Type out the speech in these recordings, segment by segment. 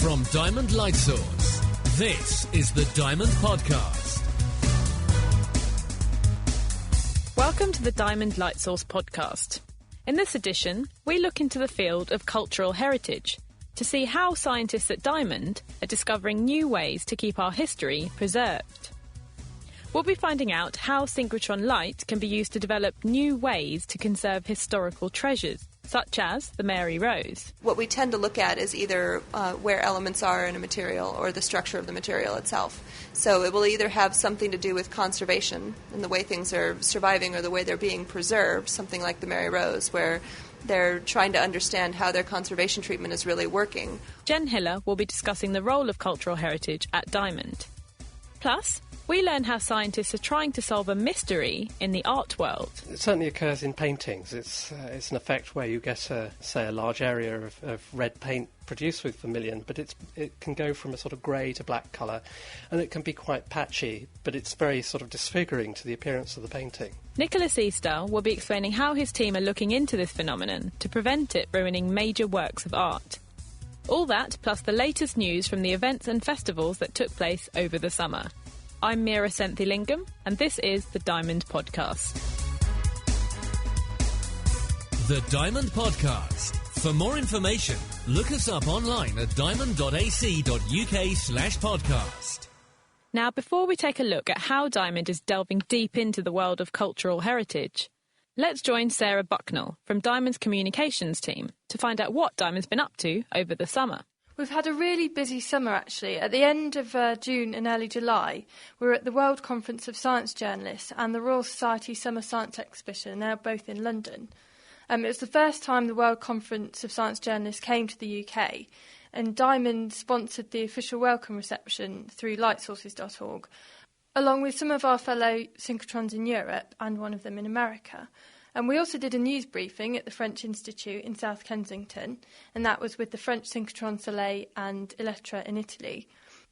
From Diamond Light Source, this is the Diamond Podcast. Welcome to the Diamond Light Source Podcast. In this edition, we look into the field of cultural heritage to see how scientists at Diamond are discovering new ways to keep our history preserved. We'll be finding out how synchrotron light can be used to develop new ways to conserve historical treasures, such as the Mary Rose. What we tend to look at is either where elements are in a material or the structure of the material itself. So it will either have something to do with conservation and the way things are surviving or the way they're being preserved, something like the Mary Rose, where they're trying to understand how their conservation treatment is really working. Jen Hiller will be discussing the role of cultural heritage at Diamond. Plus, we learn how scientists are trying to solve a mystery in the art world. It certainly occurs in paintings. It's an effect where you get, a large area of red paint produced with vermilion, but it can go from a sort of grey to black colour, and it can be quite patchy, but it's very sort of disfiguring to the appearance of the painting. Nicholas Easter will be explaining how his team are looking into this phenomenon to prevent it ruining major works of art. All that, plus the latest news from the events and festivals that took place over the summer. I'm Mira Senthilingam, and this is the Diamond Podcast. The Diamond Podcast. For more information, look us up online at diamond.ac.uk/podcast. Now, before we take a look at how Diamond is delving deep into the world of cultural heritage, let's join Sarah Bucknell from Diamond's communications team to find out what Diamond's been up to over the summer. We've had a really busy summer, actually. At the end of June and early July, we were at the World Conference of Science Journalists and the Royal Society Summer Science Exhibition, now both in London. It was the first time the World Conference of Science Journalists came to the UK, and Diamond sponsored the official welcome reception through lightsources.org, along with some of our fellow synchrotrons in Europe and one of them in America. And we also did a news briefing at the French Institute in South Kensington, and that was with the French Synchrotron Soleil and Elettra in Italy.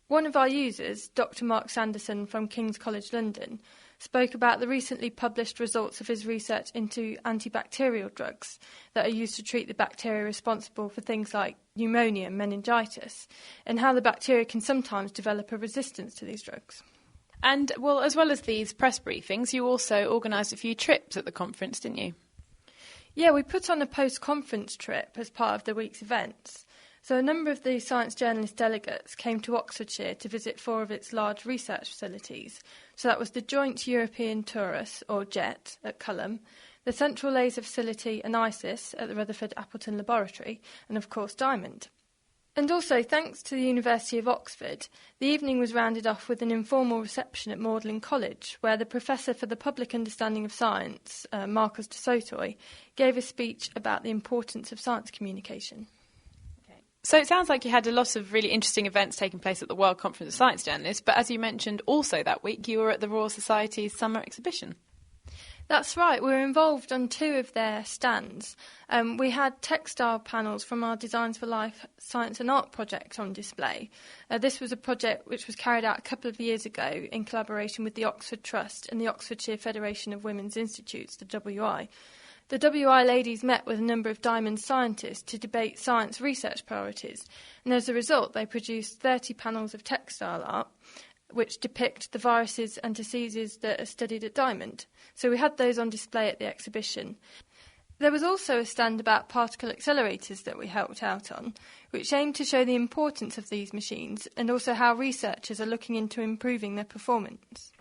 One of our users, Dr. Mark Sanderson from King's College London, spoke about the recently published results of his research into antibacterial drugs that are used to treat the bacteria responsible for things like pneumonia and meningitis, and how the bacteria can sometimes develop a resistance to these drugs. And, well, as well as these press briefings, you also organised a few trips at the conference, didn't you? Yeah, we put on a post-conference trip as part of the week's events. So a number of the science journalist delegates came to Oxfordshire to visit 4 of its large research facilities. So that was the Joint European Torus, or JET, at Culham, the Central Laser Facility and ISIS at the Rutherford Appleton Laboratory, and of course Diamond. And also, thanks to the University of Oxford, the evening was rounded off with an informal reception at Magdalen College, where the Professor for the Public Understanding of Science, Marcos de Sotoy, gave a speech about the importance of science communication. So it sounds like you had a lot of really interesting events taking place at the World Conference of Science Journalists, but as you mentioned, also that week you were at the Royal Society's summer exhibition. That's right, we were involved on 2 of their stands. We had textile panels from our Designs for Life Science and Art project on display. This was a project which was carried out a couple of years ago in collaboration with the Oxford Trust and the Oxfordshire Federation of Women's Institutes, the WI. The WI ladies met with a number of Diamond scientists to debate science research priorities, and as a result they produced 30 panels of textile art which depict the viruses and diseases that are studied at Diamond. So we had those on display at the exhibition. There was also a stand about particle accelerators that we helped out on, which aimed to show the importance of these machines and also how researchers are looking into improving their performance.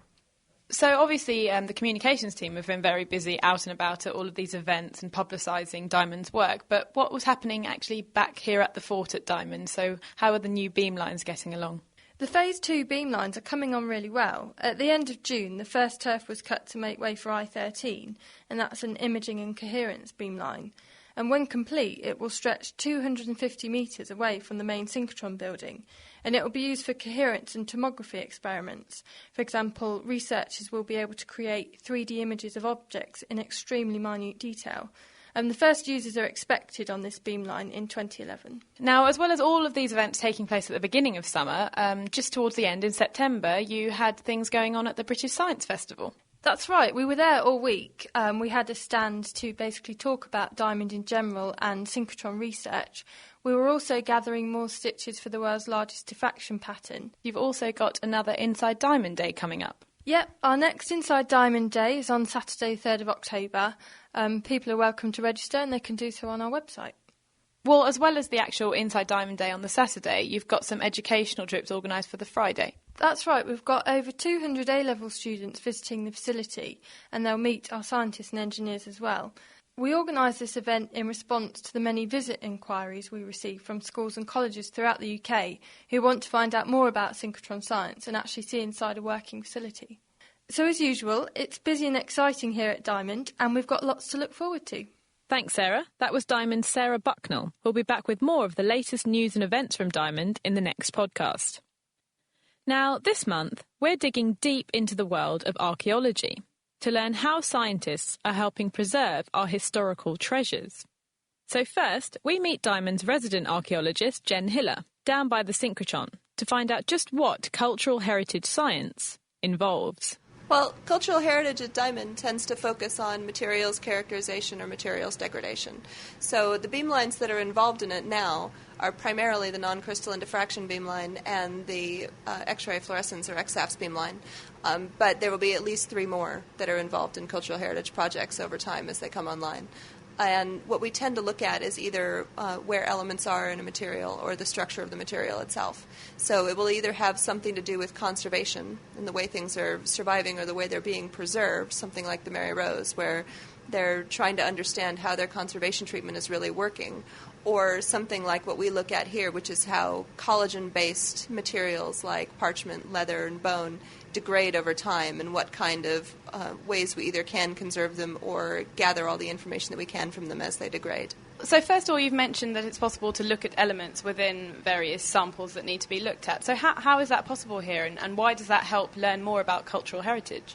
So obviously the communications team have been very busy out and about at all of these events and publicising Diamond's work, but what was happening actually back here at the fort at Diamond? So how are the new beamlines getting along? The Phase 2 beamlines are coming on really well. At the end of June, the first turf was cut to make way for I-13, and that's an imaging and coherence beamline. And when complete, it will stretch 250 metres away from the main synchrotron building, and it will be used for coherence and tomography experiments. For example, researchers will be able to create 3D images of objects in extremely minute detail. The first users are expected on this beamline in 2011. Now, as well as all of these events taking place at the beginning of summer, just towards the end in September, you had things going on at the British Science Festival. That's right. We were there all week. We had a stand to basically talk about diamond in general and synchrotron research. We were also gathering more stitches for the world's largest diffraction pattern. You've also got another Inside Diamond Day coming up. Yep, our next Inside Diamond Day is on Saturday, 3rd of October. People are welcome to register and they can do so on our website. Well, as well as the actual Inside Diamond Day on the Saturday, you've got some educational trips organised for the Friday. That's right, we've got over 200 A-level students visiting the facility, and they'll meet our scientists and engineers as well. We organise this event in response to the many visit inquiries we receive from schools and colleges throughout the UK who want to find out more about synchrotron science and actually see inside a working facility. So as usual, it's busy and exciting here at Diamond, and we've got lots to look forward to. Thanks, Sarah. That was Diamond's Sarah Bucknell. We'll be back with more of the latest news and events from Diamond in the next podcast. Now, this month, we're digging deep into the world of archaeology to learn how scientists are helping preserve our historical treasures. So first, we meet Diamond's resident archaeologist, Jen Hiller, down by the synchrotron, to find out just what cultural heritage science involves. Well, cultural heritage at Diamond tends to focus on materials characterization or materials degradation. So the beamlines that are involved in it now are primarily the non-crystalline diffraction beamline and the X-ray fluorescence or XAFS beamline. But there will be at least 3 more that are involved in cultural heritage projects over time as they come online. And what we tend to look at is either where elements are in a material or the structure of the material itself. So it will either have something to do with conservation and the way things are surviving or the way they're being preserved, something like the Mary Rose, where they're trying to understand how their conservation treatment is really working, or something like what we look at here, which is how collagen-based materials like parchment, leather, and bone degrade over time and what kind of ways we either can conserve them or gather all the information that we can from them as they degrade. So first of all, you've mentioned that it's possible to look at elements within various samples that need to be looked at. So how is that possible here, and why does that help learn more about cultural heritage?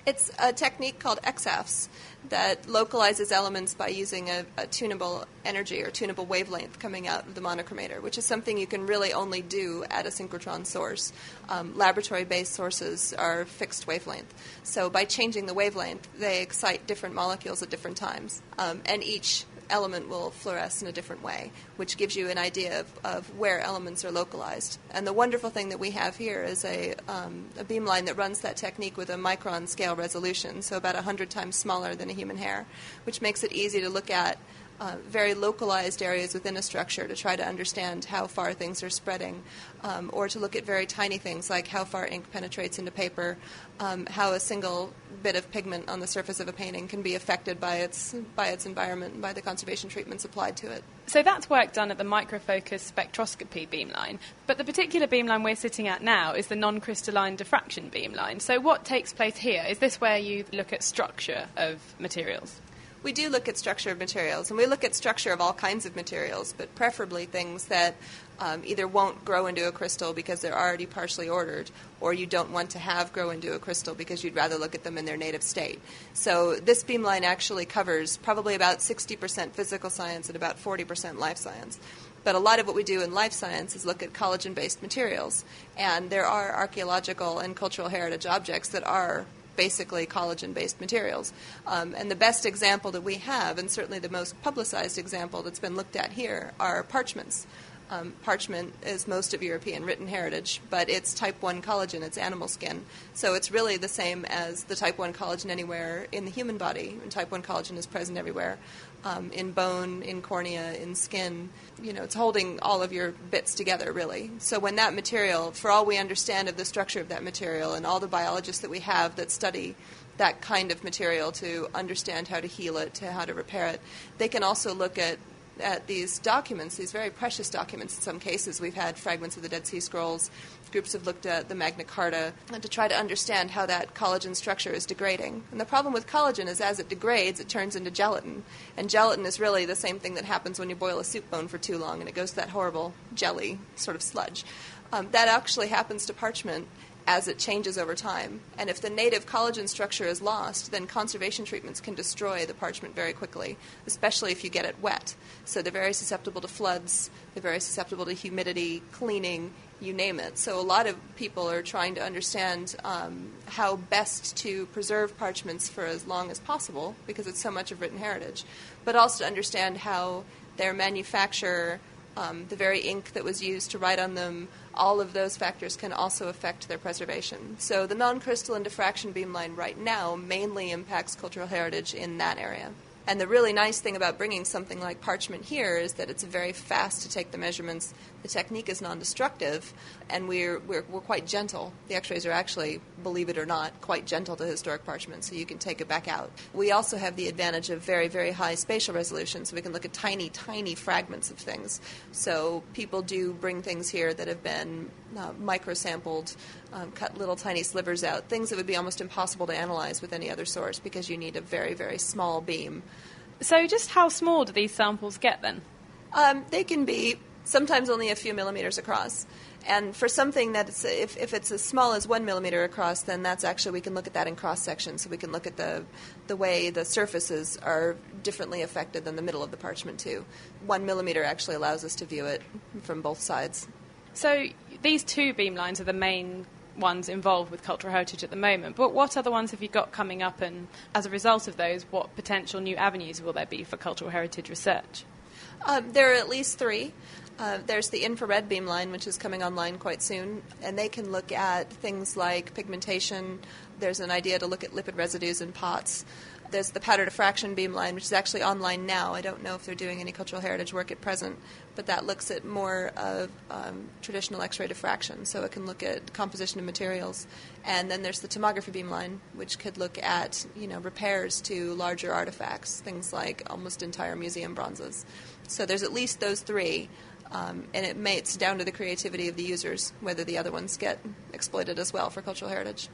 It's a technique called XAFS that localizes elements by using a tunable energy or tunable wavelength coming out of the monochromator, which is something you can really only do at a synchrotron source. Laboratory-based sources are fixed wavelength. So by changing the wavelength, they excite different molecules at different times, and each element will fluoresce in a different way, which gives you an idea of where elements are localized. And the wonderful thing that we have here is a beamline that runs that technique with a micron scale resolution, so about 100 times smaller than a human hair, which makes it easy to look at very localized areas within a structure to try to understand how far things are spreading, or to look at very tiny things like how far ink penetrates into paper, how a single bit of pigment on the surface of a painting can be affected by its environment and by the conservation treatments applied to it. So that's work done at the microfocus spectroscopy beamline, but the particular beamline we're sitting at now is the non-crystalline diffraction beamline. So what takes place here? Is this where you look at structure of materials? We do look at structure of materials, and we look at structure of all kinds of materials, but preferably things that either won't grow into a crystal because they're already partially ordered, or you don't want to have grow into a crystal because you'd rather look at them in their native state. So this beamline actually covers probably about 60% physical science and about 40% life science. But a lot of what we do in life science is look at collagen-based materials, and there are archaeological and cultural heritage objects that are basically collagen-based materials. And the best example that we have, and certainly the most publicized example that's been looked at here, are parchments. Parchment is most of European written heritage, but it's type 1 collagen, it's animal skin. So it's really the same as the type 1 collagen anywhere in the human body, and type 1 collagen is present everywhere, in bone, in cornea, in skin. You know, it's holding all of your bits together, really. So when that material, for all we understand of the structure of that material and all the biologists that we have that study that kind of material to understand how to heal it, to how to repair it, they can also look at these documents, these very precious documents in some cases. We've had fragments of the Dead Sea Scrolls. Groups have looked at the Magna Carta to try to understand how that collagen structure is degrading. And the problem with collagen is as it degrades, it turns into gelatin. And gelatin is really the same thing that happens when you boil a soup bone for too long, and it goes to that horrible jelly sort of sludge. That actually happens to parchment, as it changes over time. And if the native collagen structure is lost, then conservation treatments can destroy the parchment very quickly, especially if you get it wet. So they're very susceptible to floods, they're very susceptible to humidity, cleaning, you name it. So a lot of people are trying to understand how best to preserve parchments for as long as possible, because it's so much of written heritage, but also to understand how their manufacture, the very ink that was used to write on them, all of those factors can also affect their preservation. So the non-crystalline diffraction beamline right now mainly impacts cultural heritage in that area. And the really nice thing about bringing something like parchment here is that it's very fast to take the measurements. The technique is non-destructive, and we're quite gentle. The X-rays are actually, believe it or not, quite gentle to historic parchment, so you can take it back out. We also have the advantage of very, very high spatial resolution, so we can look at tiny, tiny fragments of things. So people do bring things here that have been micro-sampled, cut little tiny slivers out, things that would be almost impossible to analyze with any other source because you need a very, very small beam. So just how small do these samples get then? They can be sometimes only a few millimeters across. And for something that's, if it's as small as 1 millimeter across, then that's actually, we can look at that in cross-section. So we can look at the way the surfaces are differently affected than the middle of the parchment too. 1 millimeter actually allows us to view it from both sides. So these two beamlines are the main ones involved with cultural heritage at the moment, but what other ones have you got coming up, and as a result of those, what potential new avenues will there be for cultural heritage research? There are at least 3. There's the infrared beamline, which is coming online quite soon, and they can look at things like pigmentation. There's an idea to look at lipid residues in pots. There's the powder diffraction beamline, which is actually online now. I don't know if they're doing any cultural heritage work at present, but that looks at more of traditional X-ray diffraction, so it can look at composition of materials. And then there's the tomography beamline, which could look at, repairs to larger artifacts, things like almost entire museum bronzes. So there's at least those 3, and it's down to the creativity of the users whether the other ones get exploited as well for cultural heritage.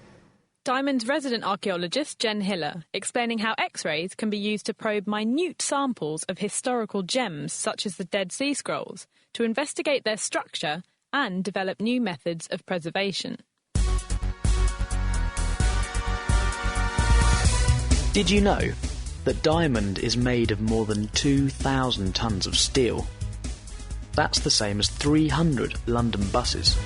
Diamond's resident archaeologist, Jen Hiller, explaining how X-rays can be used to probe minute samples of historical gems such as the Dead Sea Scrolls to investigate their structure and develop new methods of preservation. Did you know that diamond is made of more than 2,000 tonnes of steel? That's the same as 300 London buses.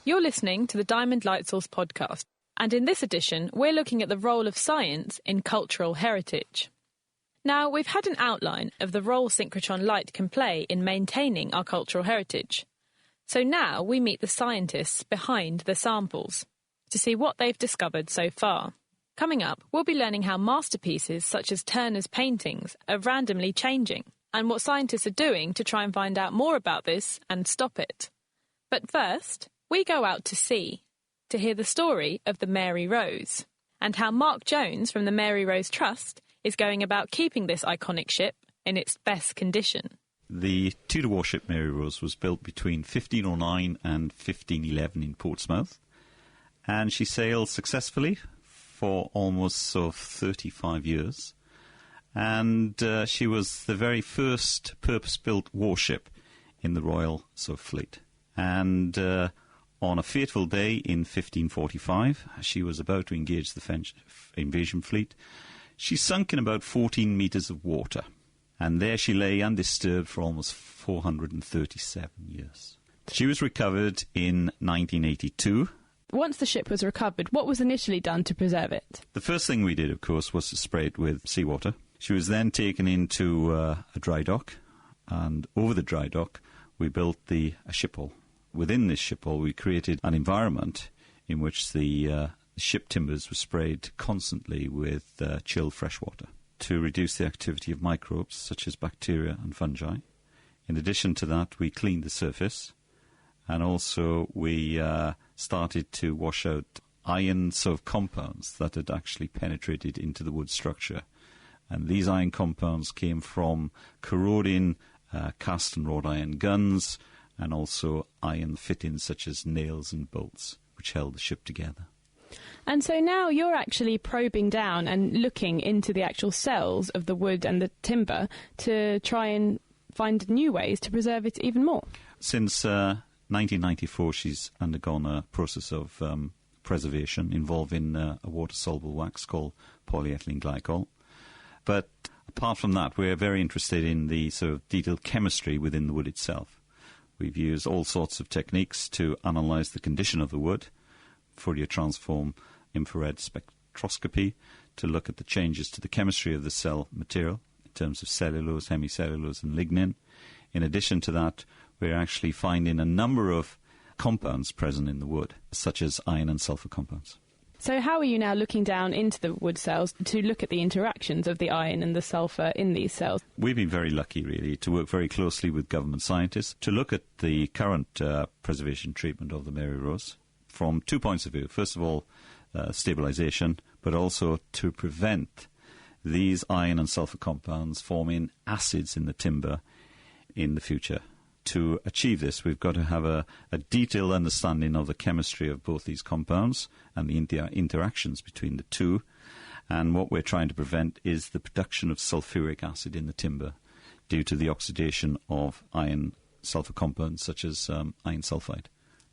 You're listening to the Diamond Light Source podcast, and in this edition, we're looking at the role of science in cultural heritage. Now, we've had an outline of the role synchrotron light can play in maintaining our cultural heritage. So now we meet the scientists behind the samples to see what they've discovered so far. Coming up, we'll be learning how masterpieces such as Turner's paintings are randomly changing, and what scientists are doing to try and find out more about this and stop it. But first, we go out to sea to hear the story of the Mary Rose and how Mark Jones from the Mary Rose Trust is going about keeping this iconic ship in its best condition. The Tudor warship Mary Rose was built between 1509 and 1511 in Portsmouth, and she sailed successfully for almost 35 years. And she was the very first purpose-built warship in the Royal Fleet. And on a fateful day in 1545, she was about to engage the French invasion fleet. She sunk in about 14 metres of water, and there she lay undisturbed for almost 437 years. She was recovered in 1982. Once the ship was recovered, what was initially done to preserve it? The first thing we did, of course, was to spray it with seawater. She was then taken into a dry dock, and over the dry dock we built a ship hull. Within this ship hull we created an environment in which the ship timbers were sprayed constantly with chilled fresh water to reduce the activity of microbes such as bacteria and fungi. In addition to that, we cleaned the surface, and also we started to wash out iron compounds that had actually penetrated into the wood structure. And these iron compounds came from corroding cast and wrought iron guns, and also iron fittings such as nails and bolts, which held the ship together. And so now you're actually probing down and looking into the actual cells of the wood and the timber to try and find new ways to preserve it even more. Since 1994, she's undergone a process of preservation involving a water-soluble wax called polyethylene glycol. But apart from that, we're very interested in the sort of detailed chemistry within the wood itself. We've used all sorts of techniques to analyse the condition of the wood, Fourier transform, infrared spectroscopy, to look at the changes to the chemistry of the cell material in terms of cellulose, hemicellulose and lignin. In addition to that, we're actually finding a number of compounds present in the wood, such as iron and sulfur compounds. So how are you now looking down into the wood cells to look at the interactions of the iron and the sulphur in these cells? We've been very lucky, really, to work very closely with government scientists to look at the current preservation treatment of the Mary Rose from 2 points of view. First of all, stabilisation, but also to prevent these iron and sulphur compounds forming acids in the timber in the future. To achieve this, we've got to have a detailed understanding of the chemistry of both these compounds and the interactions between the two. And what we're trying to prevent is the production of sulfuric acid in the timber due to the oxidation of iron sulfur compounds such as iron sulfide,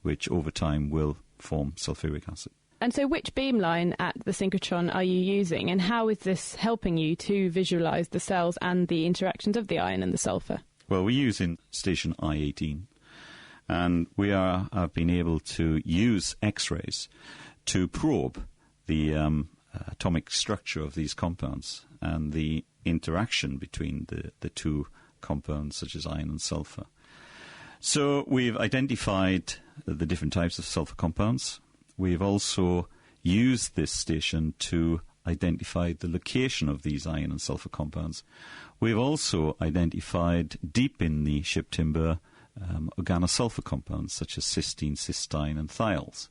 which over time will form sulfuric acid. And so which beamline at the synchrotron are you using, and how is this helping you to visualise the cells and the interactions of the iron and the sulphur? Well, we're using station I-18, and we have been able to use X-rays to probe the atomic structure of these compounds and the interaction between the two compounds, such as iron and sulfur. So we've identified the different types of sulfur compounds. We've also used this station to identify the location of these iron and sulfur compounds. We've also identified deep in the ship timber organosulfur compounds such as cysteine, cystine and thiols.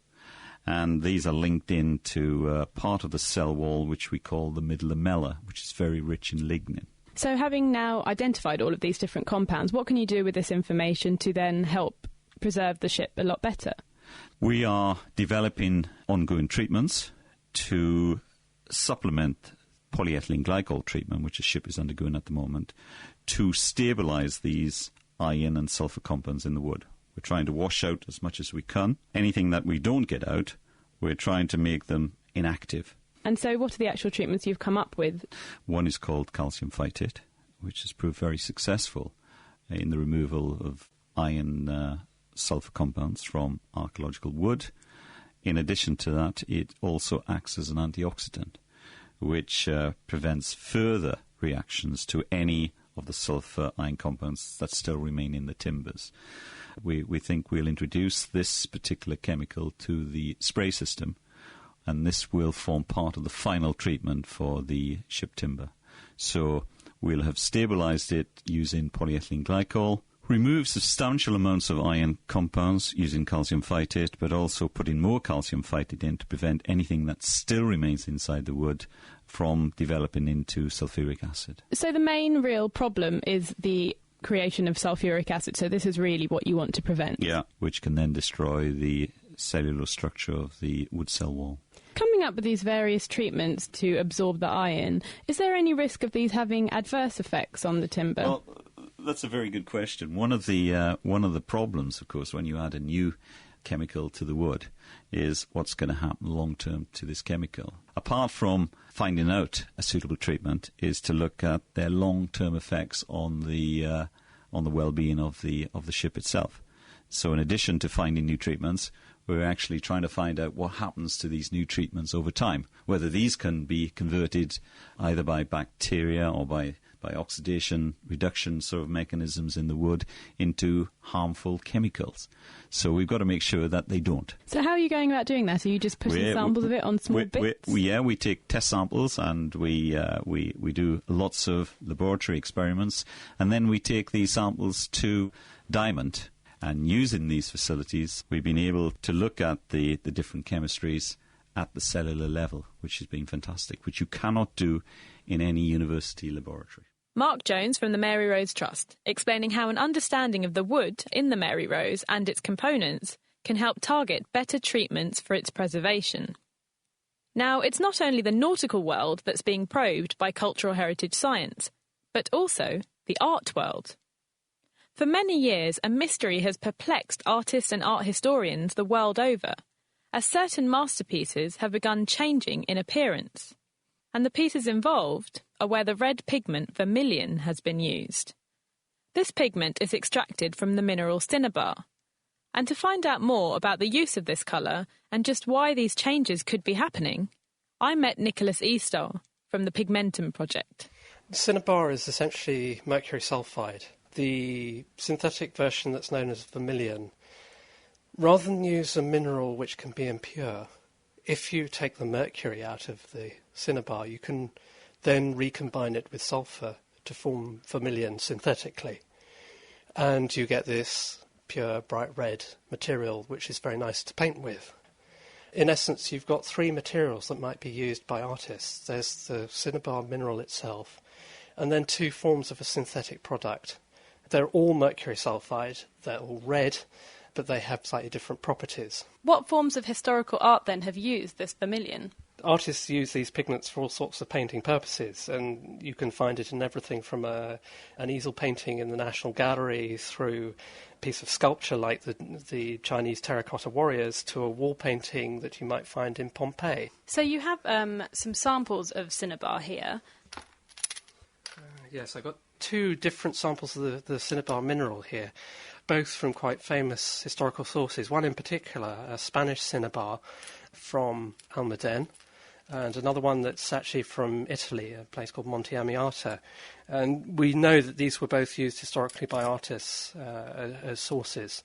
And these are linked into part of the cell wall which we call the mid-lamella, which is very rich in lignin. So having now identified all of these different compounds, what can you do with this information to then help preserve the ship a lot better? We are developing ongoing treatments to supplement polyethylene glycol treatment, which the ship is undergoing at the moment, to stabilise these iron and sulfur compounds in the wood. We're trying to wash out as much as we can. Anything that we don't get out, we're trying to make them inactive. And so what are the actual treatments you've come up with? One is called calcium phytate, which has proved very successful in the removal of iron sulfur compounds from archaeological wood. In addition to that, it also acts as an antioxidant, which prevents further reactions to any of the sulfur iron compounds that still remain in the timbers. We think we'll introduce this particular chemical to the spray system, and this will form part of the final treatment for the ship timber. So we'll have stabilised it using polyethylene glycol, remove substantial amounts of iron compounds using calcium phytate, but also putting more calcium phytate in to prevent anything that still remains inside the wood from developing into sulfuric acid. So the main real problem is the creation of sulfuric acid, so this is really what you want to prevent? Yeah, which can then destroy the cellular structure of the wood cell wall. Coming up with these various treatments to absorb the iron, is there any risk of these having adverse effects on the timber? Well, that's a very good question. One of the problems, of course, when you add a new chemical to the wood is what's going to happen long term to this chemical. Apart from finding out a suitable treatment, is to look at their long term effects on the well-being of the ship itself. So, in addition to finding new treatments, we're actually trying to find out what happens to these new treatments over time, whether these can be converted either by bacteria or by oxidation reduction sort of mechanisms in the wood into harmful chemicals. So we've got to make sure that they don't. So how are you going about doing that? Are you just putting samples of it on small bits? We take test samples and we do lots of laboratory experiments, and then we take these samples to Diamond. And using these facilities, we've been able to look at the different chemistries at the cellular level, which has been fantastic, which you cannot do in any university laboratory. Mark Jones from the Mary Rose Trust, explaining how an understanding of the wood in the Mary Rose and its components can help target better treatments for its preservation. Now, it's not only the nautical world that's being probed by cultural heritage science, but also the art world. For many years, a mystery has perplexed artists and art historians the world over, as certain masterpieces have begun changing in appearance. And the pieces involved are where the red pigment vermilion has been used. This pigment is extracted from the mineral cinnabar. And to find out more about the use of this colour and just why these changes could be happening, I met Nicholas Eastahl from the Pigmentum Project. Cinnabar is essentially mercury sulfide. The synthetic version that's known as vermilion, rather than use a mineral which can be impure, if you take the mercury out of the cinnabar, you can then recombine it with sulphur to form vermilion synthetically. And you get this pure bright red material which is very nice to paint with. In essence, you've got three materials that might be used by artists. There's the cinnabar mineral itself, and then two forms of a synthetic product. They're all mercury sulfide, they're all red, but they have slightly different properties. What forms of historical art then have used this vermilion? Artists use these pigments for all sorts of painting purposes, and you can find it in everything from an easel painting in the National Gallery through a piece of sculpture like the Chinese terracotta warriors to a wall painting that you might find in Pompeii. So you have some samples of cinnabar here. Yes, I've got two different samples of the cinnabar mineral here, both from quite famous historical sources. One in particular, a Spanish cinnabar from Almaden, and another one that's actually from Italy, a place called Monte Amiata. And we know that these were both used historically by artists as sources.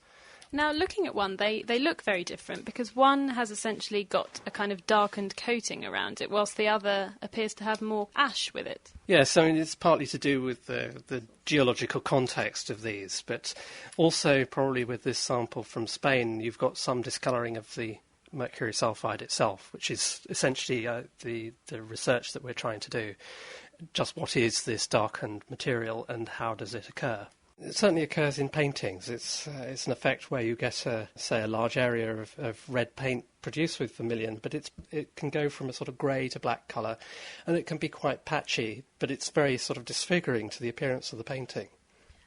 Now, looking at one, they look very different because one has essentially got a kind of darkened coating around it, whilst the other appears to have more ash with it. Yes, I mean, it's partly to do with the geological context of these, but also probably with this sample from Spain, you've got some discolouring of the mercury sulfide itself, which is essentially the research that we're trying to do. Just what is this darkened material and how does it occur? It certainly occurs in paintings. It's an effect where you get, a large area of red paint produced with vermilion, but it can go from a sort of grey to black colour, and it can be quite patchy, but it's very sort of disfiguring to the appearance of the painting.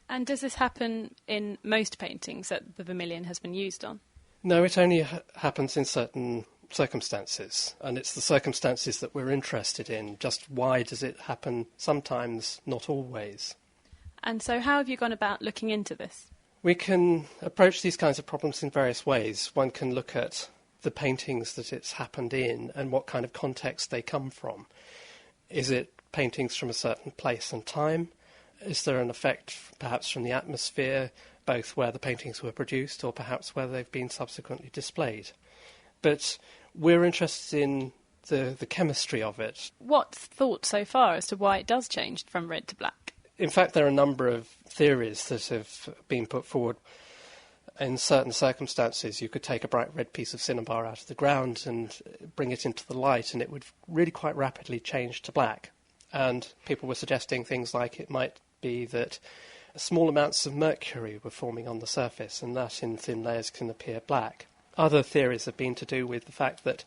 And does this happen in most paintings that the vermilion has been used on? No, it only happens in certain circumstances, and it's the circumstances that we're interested in. Just why does it happen sometimes, not always? And so how have you gone about looking into this? We can approach these kinds of problems in various ways. One can look at the paintings that it's happened in and what kind of context they come from. Is it paintings from a certain place and time? Is there an effect perhaps from the atmosphere, both where the paintings were produced or perhaps where they've been subsequently displayed? But we're interested in the chemistry of it. What's thought so far as to why it does change from red to black? In fact, there are a number of theories that have been put forward. In certain circumstances, you could take a bright red piece of cinnabar out of the ground and bring it into the light, and it would really quite rapidly change to black. And people were suggesting things like it might be that small amounts of mercury were forming on the surface, and that in thin layers can appear black. Other theories have been to do with the fact that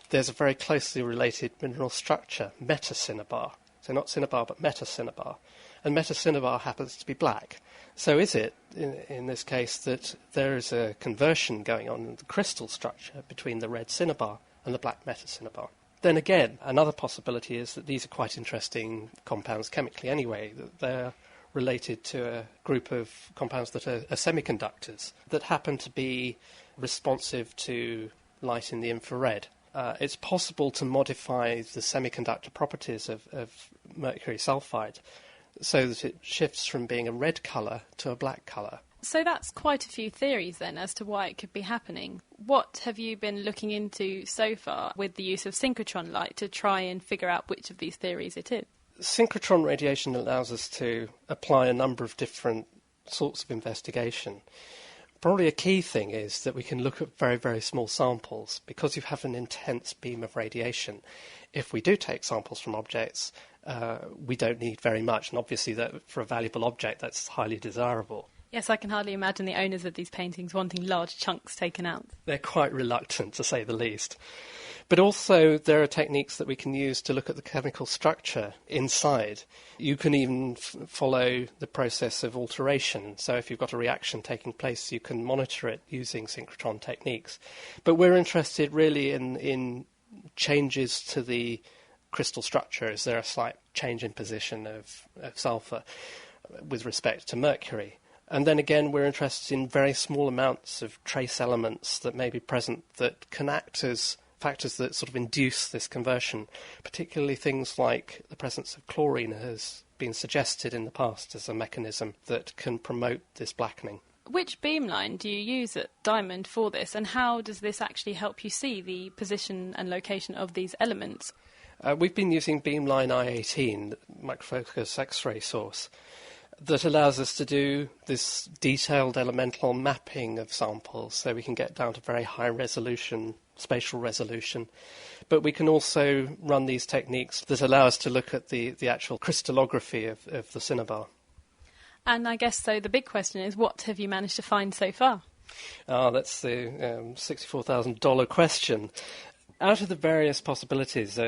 there's a very closely related mineral structure, metacinnabar. So not cinnabar, but metacinnabar. And metacinnabar happens to be black. So is it, in this case, that there is a conversion going on in the crystal structure between the red cinnabar and the black metacinnabar? Then again, another possibility is that these are quite interesting compounds chemically anyway, that they're related to a group of compounds that are semiconductors that happen to be responsive to light in the infrared. It's possible to modify the semiconductor properties of mercury sulfide so that it shifts from being a red colour to a black colour. So that's quite a few theories then as to why it could be happening. What have you been looking into so far with the use of synchrotron light to try and figure out which of these theories it is? Synchrotron radiation allows us to apply a number of different sorts of investigation. Probably a key thing is that we can look at very, very small samples because you have an intense beam of radiation. If we do take samples from objects, we don't need very much, and obviously that for a valuable object that's highly desirable. Yes, I can hardly imagine the owners of these paintings wanting large chunks taken out. They're quite reluctant, to say the least. But also there are techniques that we can use to look at the chemical structure inside. You can even follow the process of alteration. So if you've got a reaction taking place, you can monitor it using synchrotron techniques. But we're interested really in changes to the crystal structure. Is there a slight change in position of sulfur with respect to mercury? And then again, we're interested in very small amounts of trace elements that may be present that can act as factors that sort of induce this conversion, particularly things like the presence of chlorine has been suggested in the past as a mechanism that can promote this blackening. Which beamline do you use at Diamond for this, and how does this actually help you see the position and location of these elements? We've been using beamline I-18, microfocus X-ray source, that allows us to do this detailed elemental mapping of samples, so we can get down to very high resolution, spatial resolution. But we can also run these techniques that allow us to look at the actual crystallography of the cinnabar. And I guess so the big question is, what have you managed to find so far? That's the $64,000 question. Out of the various possibilities,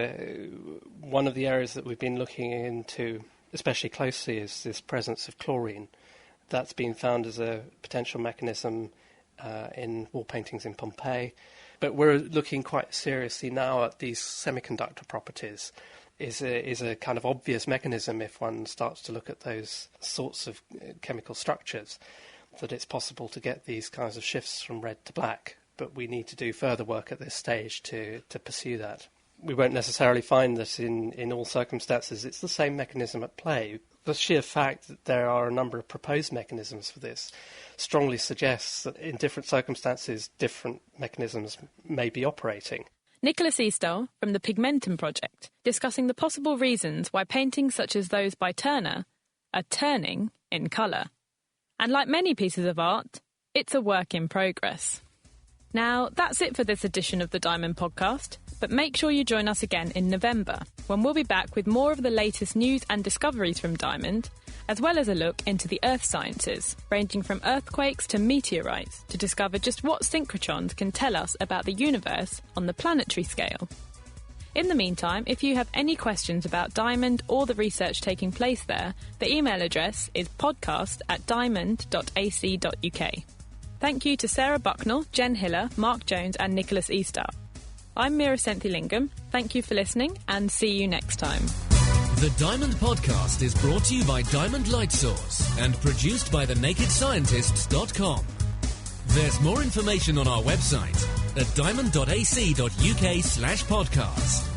one of the areas that we've been looking into especially closely is this presence of chlorine. That's been found as a potential mechanism in wall paintings in Pompeii. But we're looking quite seriously now at these semiconductor properties. Is a kind of obvious mechanism if one starts to look at those sorts of chemical structures, that it's possible to get these kinds of shifts from red to black. But we need to do further work at this stage to pursue that. We won't necessarily find that in all circumstances it's the same mechanism at play. The sheer fact that there are a number of proposed mechanisms for this strongly suggests that in different circumstances different mechanisms may be operating. Nicholas Eastahl from the Pigmentum Project, discussing the possible reasons why paintings such as those by Turner are turning in colour. And like many pieces of art, it's a work in progress. Now, that's it for this edition of the Diamond Podcast, but make sure you join us again in November, when we'll be back with more of the latest news and discoveries from Diamond, as well as a look into the earth sciences, ranging from earthquakes to meteorites, to discover just what synchrotrons can tell us about the universe on the planetary scale. In the meantime, if you have any questions about Diamond or the research taking place there, the email address is podcast@diamond.ac.uk. Thank you to Sarah Bucknell, Jen Hiller, Mark Jones and Nicholas Eastahl. I'm Mira Senthilingam. Thank you for listening and see you next time. The Diamond Podcast is brought to you by Diamond Light Source and produced by thenakedscientists.com. There's more information on our website at diamond.ac.uk/podcast.